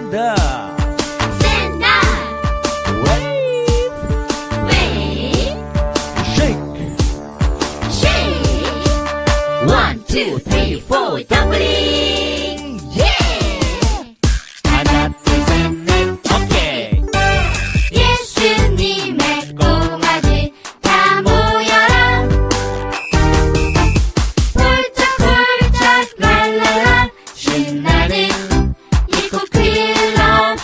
Stand up. Stand up. Wave. Wave. Shake. Shake. 1, 2, 3, 4, 더블링. Yeah. 하나, 둘, 셋, 넷. 오케이. 예수님의 꼬마들 다 모여라. 폴짝폴짝 랄랄라. 신나는 이코 퀼러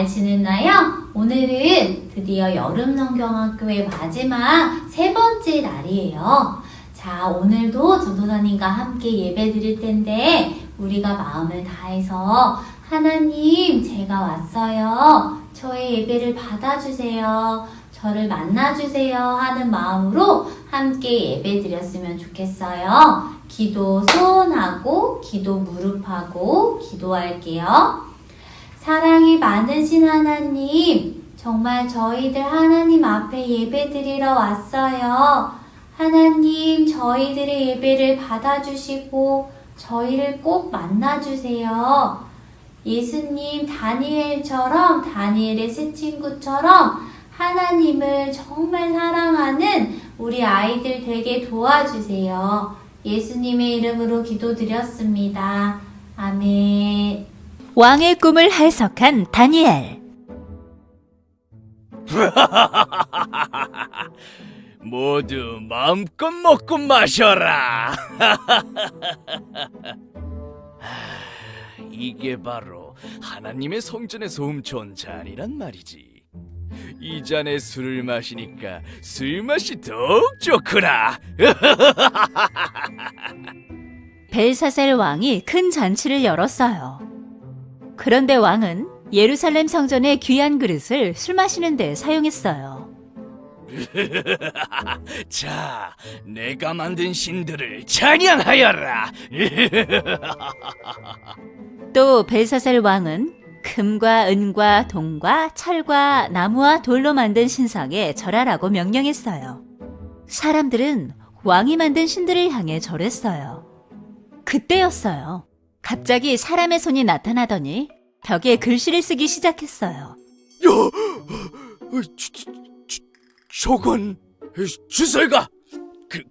잘 지냈나요? 오늘은 드디어 여름성경학교의 마지막 3번째 날이에요. 자, 오늘도 전도사님과 함께 예배 드릴 텐데 우리가 마음을 다해서 하나님, 제가 왔어요. 저의 예배를 받아주세요. 저를 만나주세요 하는 마음으로 함께 예배 드렸으면 좋겠어요. 기도 손하고 기도 무릎하고 기도할게요. 사랑이 많으신 하나님, 정말 저희들 하나님 앞에 예배 드리러 왔어요. 하나님, 저희들의 예배를 받아주시고 저희를 꼭 만나주세요. 예수님, 다니엘의 세 친구처럼 하나님을 정말 사랑하는 우리 아이들 되게 도와주세요. 예수님의 이름으로 기도드렸습니다. 아멘. 왕의 꿈을 해석한 다니엘. 모두 마음껏 먹고 마셔라. 이게 바로 하나님의 성전에서 훔쳐온 잔이란 말이지. 이 잔에 술을 마시니까 술맛이 더욱 좋구나. 벨사셀 왕이 큰 잔치를 열었어요. 그런데 왕은 예루살렘 성전의 귀한 그릇을 술 마시는 데 사용했어요. 자, 내가 만든 신들을 찬양하여라. 또 벨사셀 왕은 금과 은과 동과 철과 나무와 돌로 만든 신상에 절하라고 명령했어요. 사람들은 왕이 만든 신들을 향해 절했어요. 그때였어요. 갑자기 사람의 손이 나타나더니 벽에 글씨를 쓰기 시작했어요. 저건 주설가.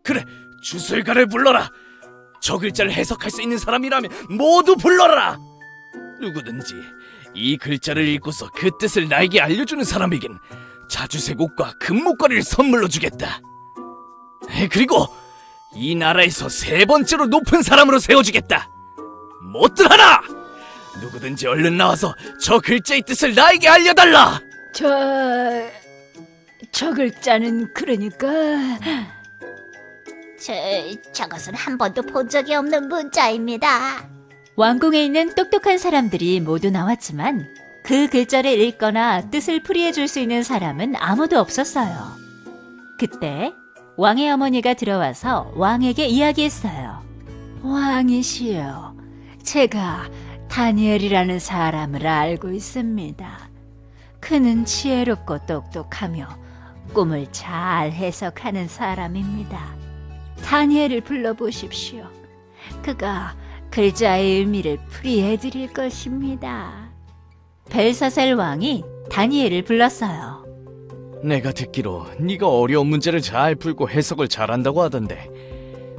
그래, 주설가를 불러라. 저 글자를 해석할 수 있는 사람이라면 모두 불러라. 누구든지 이 글자를 읽고서 그 뜻을 나에게 알려주는 사람에겐 자주색 옷과 금목걸이를 선물로 주겠다. 그리고 이 나라에서 3번째로 높은 사람으로 세워주겠다. 못들 하나! 누구든지 얼른 나와서 저 글자의 뜻을 나에게 알려달라. 저 글자는 그러니까... 저것은 한 번도 본 적이 없는 문자입니다. 왕궁에 있는 똑똑한 사람들이 모두 나왔지만 그 글자를 읽거나 뜻을 풀이해 줄 수 있는 사람은 아무도 없었어요. 그때 왕의 어머니가 들어와서 왕에게 이야기했어요. 왕이시여, 제가 다니엘이라는 사람을 알고 있습니다. 그는 지혜롭고 똑똑하며 꿈을 잘 해석하는 사람입니다. 다니엘을 불러보십시오. 그가 글자의 의미를 풀이해 드릴 것입니다. 벨사셀 왕이 다니엘을 불렀어요. 내가 듣기로 네가 어려운 문제를 잘 풀고 해석을 잘한다고 하던데,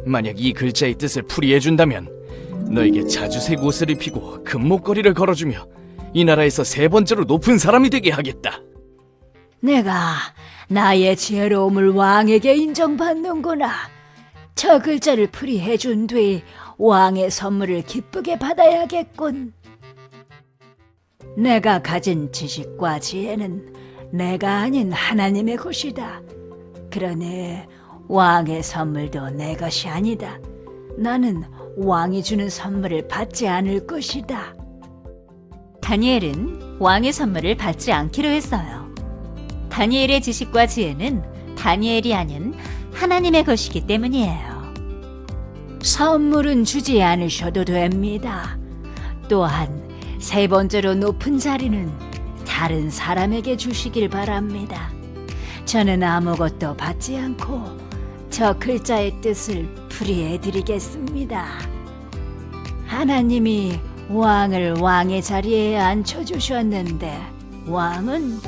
만약 이 글자의 뜻을 풀이해준다면 너에게 자주색 옷을 입히고 금목걸이를 걸어주며 이 나라에서 3번째로 높은 사람이 되게 하겠다. 내가 나의 지혜로움을 왕에게 인정받는구나. 저 글자를 풀이해 준 뒤 왕의 선물을 기쁘게 받아야겠군. 내가 가진 지식과 지혜는 내가 아닌 하나님의 것이다. 그러니 왕의 선물도 내 것이 아니다. 나는 왕이 주는 선물을 받지 않을 것이다. 다니엘은 왕의 선물을 받지 않기로 했어요. 다니엘의 지식과 지혜는 다니엘이 아닌 하나님의 것이기 때문이에요. 선물은 주지 않으셔도 됩니다. 또한 3번째로 높은 자리는 다른 사람에게 주시길 바랍니다. 저는 아무것도 받지 않고 저 글자의 뜻을 풀이해 드리겠습니다. 하나님이 왕을 왕의 자리에 앉혀주셨는데 왕은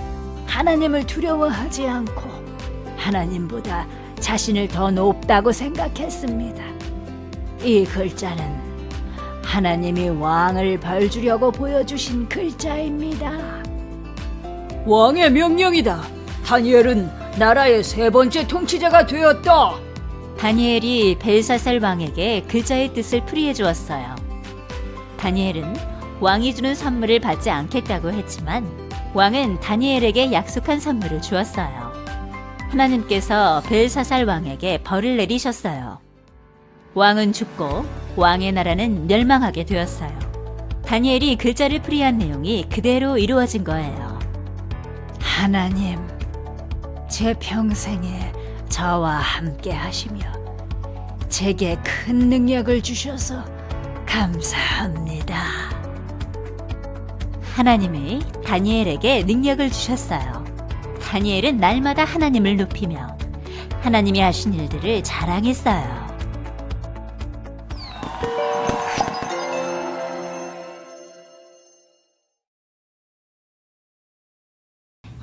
하나님을 두려워하지 않고 하나님보다 자신을 더 높다고 생각했습니다. 이 글자는 하나님이 왕을 벌주려고 보여주신 글자입니다. 왕의 명령이다. 다니엘은 나라의 3번째 통치자가 되었다. 다니엘이 벨사살 왕에게 글자의 뜻을 풀이해 주었어요. 다니엘은 왕이 주는 선물을 받지 않겠다고 했지만 왕은 다니엘에게 약속한 선물을 주었어요. 하나님께서 벨사살 왕에게 벌을 내리셨어요. 왕은 죽고 왕의 나라는 멸망하게 되었어요. 다니엘이 글자를 풀이한 내용이 그대로 이루어진 거예요. 하나님, 제 평생에 저와 함께 하시며 제게 큰 능력을 주셔서 감사합니다. 하나님이 다니엘에게 능력을 주셨어요. 다니엘은 날마다 하나님을 높이며 하나님이 하신 일들을 자랑했어요.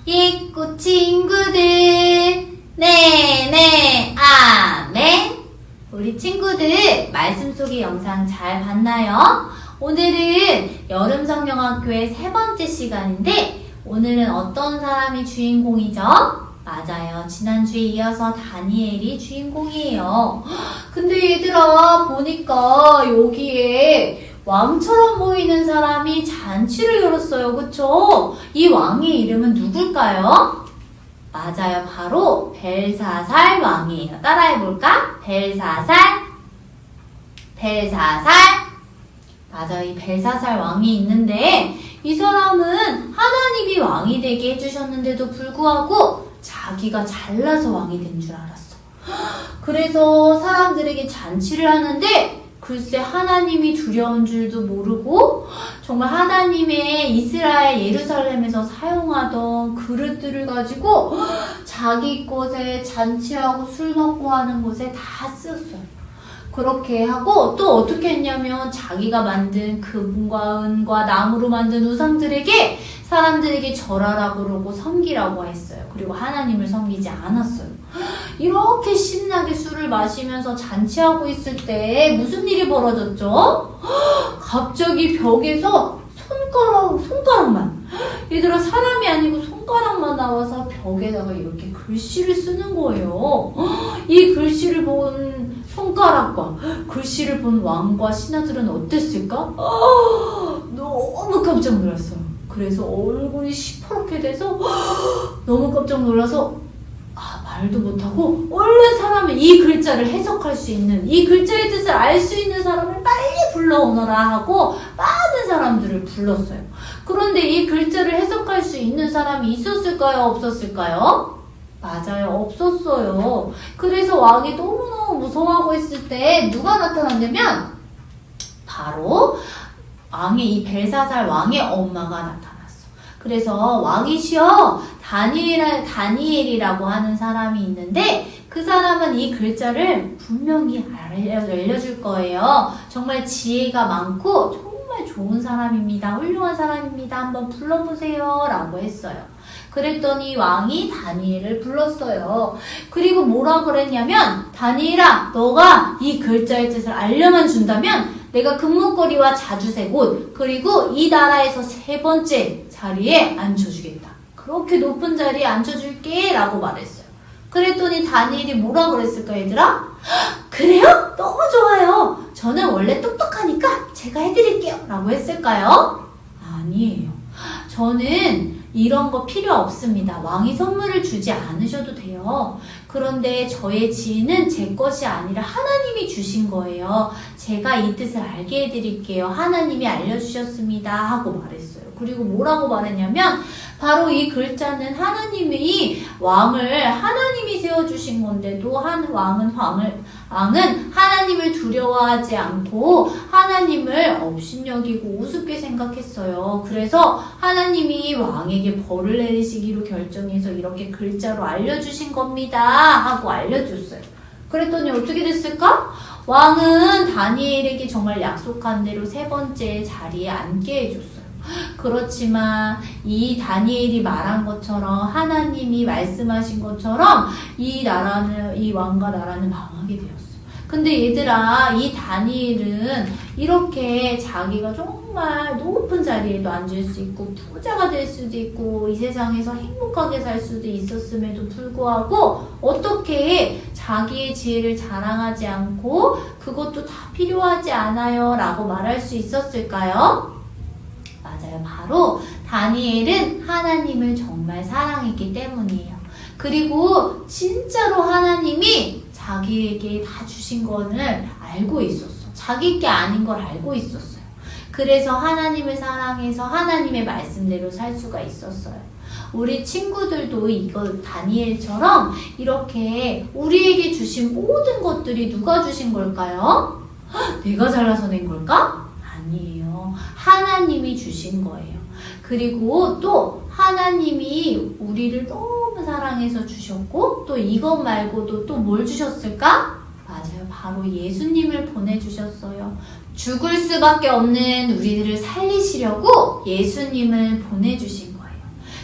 있고 친구들, 네네 아멘. 우리 친구들 말씀 속의 영상 잘 봤나요? 오늘은 여름성경학교의 3번째 시간인데 오늘은 어떤 사람이 주인공이죠? 맞아요. 지난주에 이어서 다니엘이 주인공이에요. 근데 얘들아, 보니까 여기에 왕처럼 보이는 사람이 잔치를 열었어요. 그쵸? 이 왕의 이름은 누굴까요? 맞아요. 바로 벨사살 왕이에요. 따라해볼까? 벨사살. 맞아요. 이 벨사살 왕이 있는데 이 사람은 하나님이 왕이 되게 해주셨는데도 불구하고 자기가 잘나서 왕이 된 줄 알았어. 그래서 사람들에게 잔치를 하는데 글쎄 하나님이 두려운 줄도 모르고 정말 하나님의 이스라엘 예루살렘에서 사용하던 그릇들을 가지고 자기 것에 잔치하고 술 먹고 하는 곳에 다 썼어요. 그렇게 하고 또 어떻게 했냐면 자기가 만든 금과 은과 나무로 만든 우상들에게 사람들에게 절하라고 그러고 섬기라고 했어요. 그리고 하나님을 섬기지 않았어요. 이렇게 신나게 술을 마시면서 잔치하고 있을 때 무슨 일이 벌어졌죠? 갑자기 벽에서 손가락만 얘들아 사람이 아니고 손가락만 나와서 벽에다가 이렇게 글씨를 쓰는 거예요. 이 글씨를 본 손가락과 글씨를 본 왕과 신하들은 어땠을까? 너무 깜짝 놀랐어요. 그래서 얼굴이 시퍼렇게 돼서 너무 깜짝 놀라서 말도 못하고 얼른 사람을 이 글자를 해석할 수 있는 이 글자의 뜻을 알 수 있는 사람을 빨리 불러오너라 하고 많은 사람들을 불렀어요. 그런데 이 글자를 해석할 수 있는 사람이 있었을까요? 없었을까요? 맞아요. 없었어요. 그래서 왕이 너무너무 무서워하고 있을 때 누가 나타났냐면 바로 이 벨사살 왕의 엄마가 나타났어. 그래서 왕이시여 다니엘이라고 하는 사람이 있는데 그 사람은 이 글자를 분명히 알려줄 거예요. 정말 지혜가 많고 정말 좋은 사람입니다. 훌륭한 사람입니다. 한번 불러보세요 라고 했어요. 그랬더니 왕이 다니엘을 불렀어요. 그리고 뭐라 그랬냐면 다니엘아, 너가 이 글자의 뜻을 알려만 준다면 내가 금목걸이와 자주색 옷 그리고 이 나라에서 3번째 자리에 앉혀주겠다. 그렇게 높은 자리에 앉혀줄게 라고 말했어요. 그랬더니 다니엘이 뭐라 그랬을까 얘들아? 그래요? 너무 좋아요. 저는 원래 똑똑하니까 제가 해드릴게요 라고 했을까요? 아니에요. 저는 이런 거 필요 없습니다. 왕이 선물을 주지 않으셔도 돼요. 그런데 저의 지혜는 제 것이 아니라 하나님이 주신 거예요. 제가 이 뜻을 알게 해드릴게요. 하나님이 알려주셨습니다 하고 말했어요. 그리고 뭐라고 말했냐면 바로 이 글자는 하나님이 하나님이 세워주신 건데도 왕은 하나님을 두려워하지 않고 하나님을 업신여기고 우습게 생각했어요. 그래서 하나님이 왕에게 벌을 내리시기로 결정해서 이렇게 글자로 알려주신 겁니다 하고 알려줬어요. 그랬더니 어떻게 됐을까? 왕은 다니엘에게 정말 약속한 대로 3번째 자리에 앉게 해줬어요. 그렇지만 이 다니엘이 말한 것처럼 하나님이 말씀하신 것처럼 이 왕과 나라는 망하게 되었어요. 근데 얘들아, 이 다니엘은 이렇게 자기가 정말 높은 자리에도 앉을 수 있고 부자가 될 수도 있고 이 세상에서 행복하게 살 수도 있었음에도 불구하고 어떻게 자기의 지혜를 자랑하지 않고 그것도 다 필요하지 않아요 라고 말할 수 있었을까요? 맞아요. 바로 다니엘은 하나님을 정말 사랑했기 때문이에요. 그리고 진짜로 하나님이 자기에게 다 주신 거를 알고 있었어. 자기 게 아닌 걸 알고 있었어요. 그래서 하나님을 사랑해서 하나님의 말씀대로 살 수가 있었어요. 우리 친구들도 이거 다니엘처럼 이렇게 우리에게 주신 모든 것들이 누가 주신 걸까요? 내가 잘나서 낸 걸까? 아니에요. 하나님이 주신 거예요. 그리고 또 하나님이 우리를 너무 사랑해서 주셨고 또 이것 말고도 또 뭘 주셨을까? 맞아요. 바로 예수님을 보내주셨어요. 죽을 수밖에 없는 우리들을 살리시려고 예수님을 보내주신 거예요.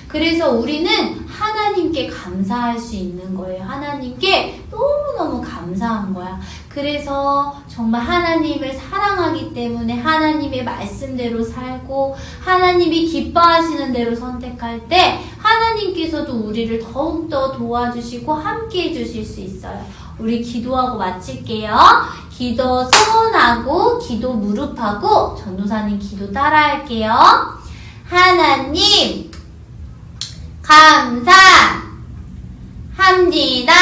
그래서 우리는 하나님께 감사할 수 있는 거예요. 하나님께 너무너무 감사한 거야. 그래서 정말 하나님을 사랑하기 때문에 하나님의 말씀대로 살고 하나님이 기뻐하시는 대로 선택할 때 하나님께서도 우리를 더욱더 도와주시고 함께 해주실 수 있어요. 우리 기도하고 마칠게요. 기도 손하고 기도 무릎하고 전도사님 기도 따라할게요. 하나님 감사합니다.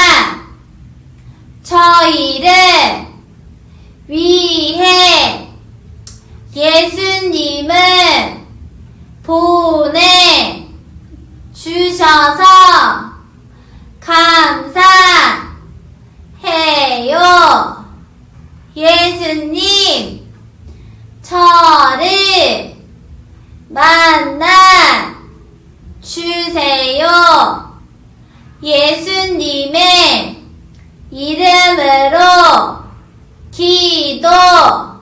저희를 위해 예수님을 보내주셔서 감사해요. 예수님, 저를 만나 주세요. 예수님의 이름으로 기도합니다.